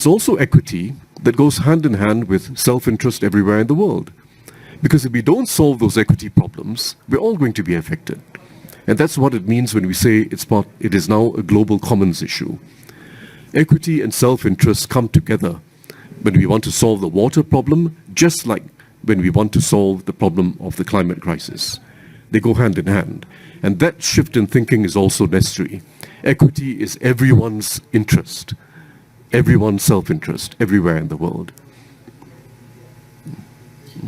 It's also equity that goes hand in hand with self-interest everywhere in the world. Because if we don't solve those equity problems, we're all going to be affected. And that's what it means when we say it is now a global commons issue. Equity and self-interest come together when we want to solve the water problem, just like when we want to solve the problem of the climate crisis. They go hand in hand. And that shift in thinking is also necessary. Equity is everyone's interest, everyone's self-interest, everywhere in the world.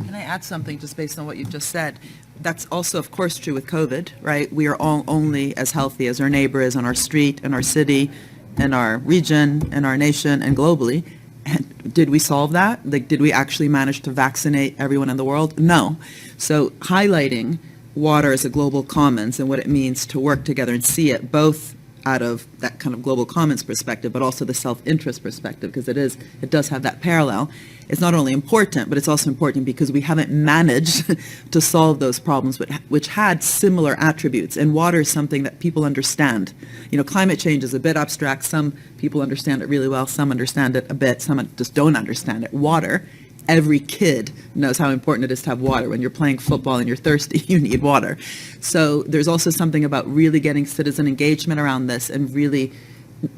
Can I add something just based on what you've just said? That's also, of course, true with COVID, right? We are all only as healthy as our neighbor is on our street, in our city, in our region, in our nation, and globally. And did we solve that? Like, did we actually manage to vaccinate everyone in the world? No. So highlighting water as a global commons and what it means to work together and see it both out of that kind of global commons perspective, but also the self-interest perspective, because it does have that parallel. It's not only important, but it's also important because we haven't managed to solve those problems which had similar attributes. And water is something that people understand. You know, climate change is a bit abstract. Some people understand it really well. Some understand it a bit. Some just don't understand it. Water, every kid knows how important it is to have water. When you're playing football and you're thirsty, you need water. So there's also something about really getting citizen engagement around this and really,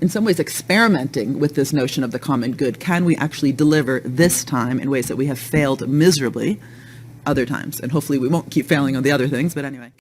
in some ways, experimenting with this notion of the common good. Can we actually deliver this time in ways that we have failed miserably other times? And hopefully we won't keep failing on the other things, but anyway.